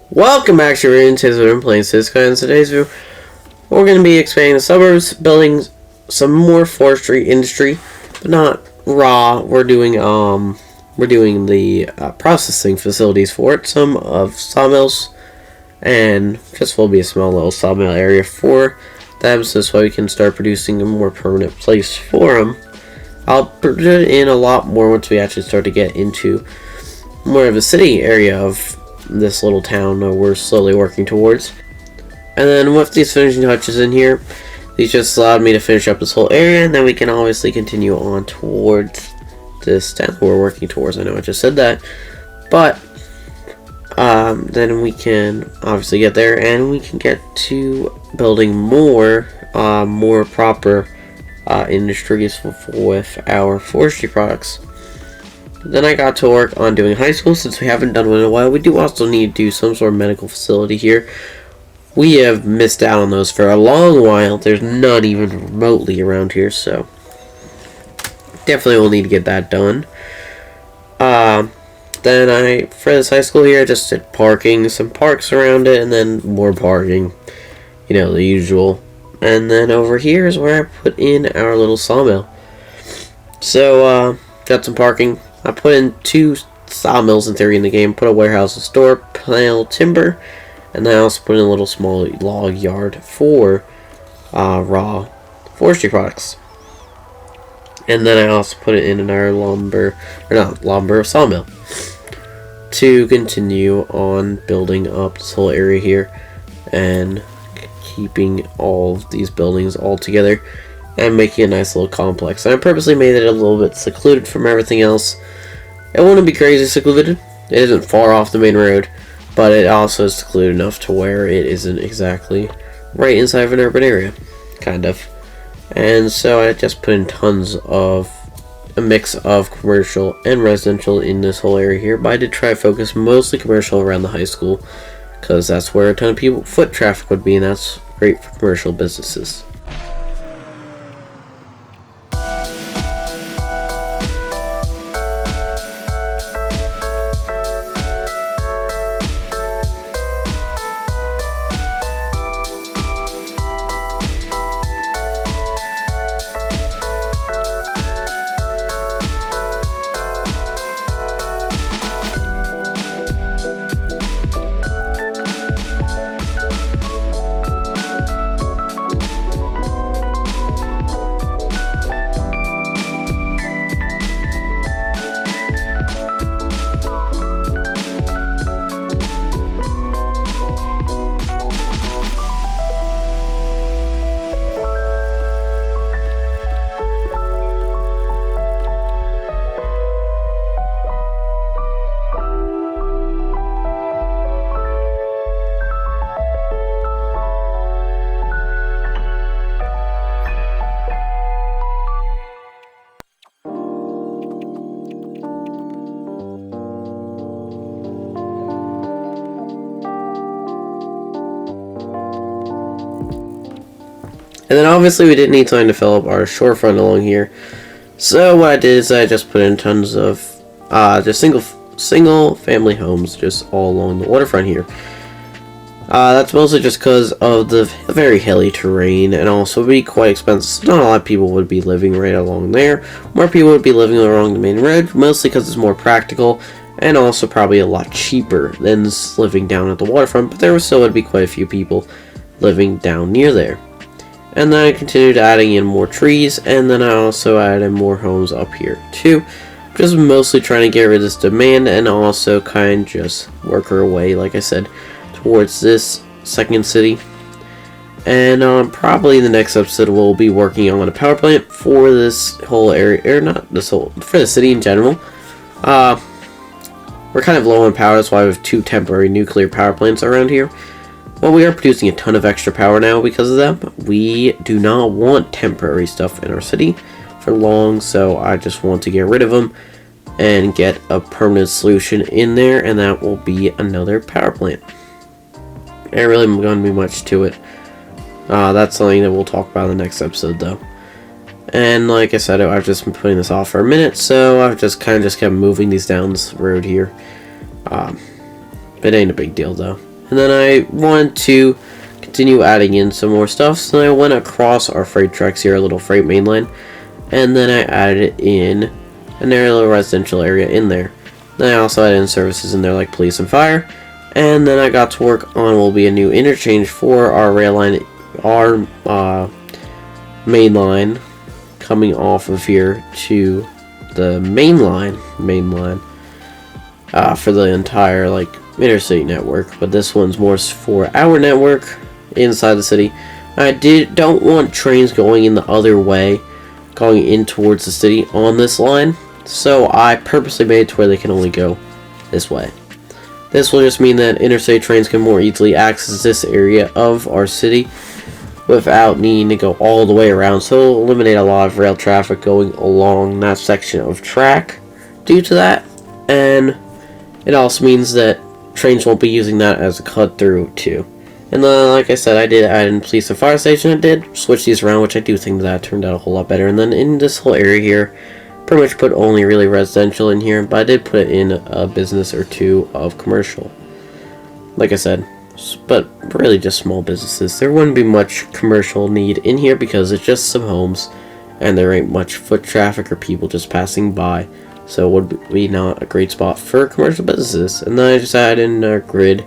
Welcome back to Today's video. I'm playing skylines. Today's video, we're going to be expanding the suburbs, building some more forestry industry, but not raw. We're doing the processing facilities for it. Some of sawmills, and just will be a small little sawmill area for them, so this way we can start producing a more permanent place for them. I'll put it in a lot more once we actually start to get into more of a city area of this little town that we're slowly working towards. And then with these finishing touches in here, these just allowed me to finish up this whole area, and then we can obviously continue on towards this town we're working towards. I know I just said that, but then we can obviously get there, and we can get to building more proper industries with our forestry products. Then I got to work on doing high school, since we haven't done one in a while. We do also need to do some sort of medical facility here. We have missed out on those for a long while. There's none even remotely around here, so definitely will need to get that done. Then for this high school here, I just did parking, some parks around it, and then more parking. You know, the usual. And then over here is where I put in our little sawmill. So, got some parking. I put in 2 sawmills in theory in the game, put a warehouse, a store, pile timber, and then I also put in a little small log yard for raw forestry products. And then I also put it in our sawmill to continue on building up this whole area here and keeping all of these buildings all together and making a nice little complex. And I purposely made it a little bit secluded from everything else. It wouldn't be crazy secluded. It isn't far off the main road, but it also is secluded enough to where it isn't exactly right inside of an urban area, kind of. And so I just put in tons of a mix of commercial and residential in this whole area here, but I did try to focus mostly commercial around the high school, because that's where a ton of foot traffic would be, and that's great for commercial businesses. And then obviously we didn't need time to fill up our shorefront along here. So what I did is I just put in tons of just single family homes just all along the waterfront here. That's mostly just because of the very hilly terrain, and also would be quite expensive. Not a lot of people would be living right along there. More people would be living along the main road, mostly because it's more practical and also probably a lot cheaper than living down at the waterfront, but there still would be quite a few people living down near there. And then I continued adding in more trees, and then I also added more homes up here too. Just mostly trying to get rid of this demand, and also kind of just work our way, like I said, towards this second city. And probably in the next episode we'll be working on a power plant for this whole area, or not this whole, for the city in general. We're kind of low on power, that's why we have 2 temporary nuclear power plants around here. Well, we are producing a ton of extra power now because of them. We do not want temporary stuff in our city for long, so I just want to get rid of them and get a permanent solution in there, and that will be another power plant. There really isn't going to be much to it. That's something that we'll talk about in the next episode, though. And like I said, I've just been putting this off for a minute, so I've just kind of kept moving these down this road here. It ain't a big deal, though. And then I wanted to continue adding in some more stuff, so then I went across our freight tracks here, a little freight main line, and then I added in a little residential area in there. Then I also added in services in there like police and fire, and then I got to work on will be a new interchange for our rail line, our main line coming off of here to the main line for the entire like interstate network, but this one's more for our network inside the city. I don't want trains going in the other way, going in towards the city on this line, so I purposely made it to where they can only go this way. This will just mean that interstate trains can more easily access this area of our city without needing to go all the way around, so it'll eliminate a lot of rail traffic going along that section of track due to that, and it also means that trains won't be using that as a cut through too. And then, like I said, I did add in police and fire station. I did switch these around, which I do think that turned out a whole lot better. And then in this whole area here, pretty much put only really residential in here, but I did put in a business or two of commercial. Like I said, but really just small businesses. There wouldn't be much commercial need in here because it's just some homes, and there ain't much foot traffic or people just passing by. So it would be not a great spot for commercial businesses. And then I just added in a grid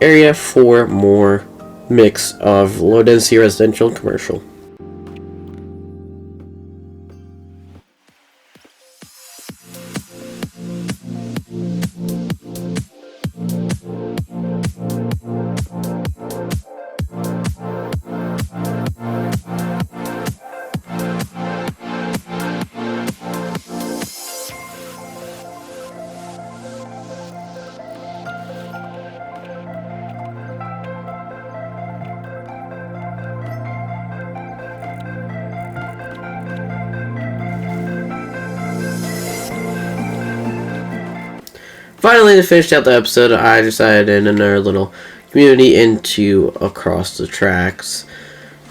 area for more mix of low density residential and commercial. Finally, to finish out the episode, I just added in another little community into across the tracks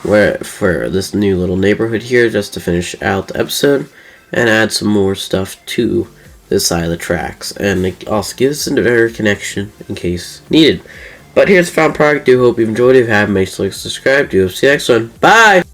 for this new little neighborhood here, just to finish out the episode and add some more stuff to this side of the tracks, and it also gives us a better connection in case needed. But here's the final product. Do hope you've enjoyed it. If you haven't, make sure to subscribe. Do hope to see you next one. Bye!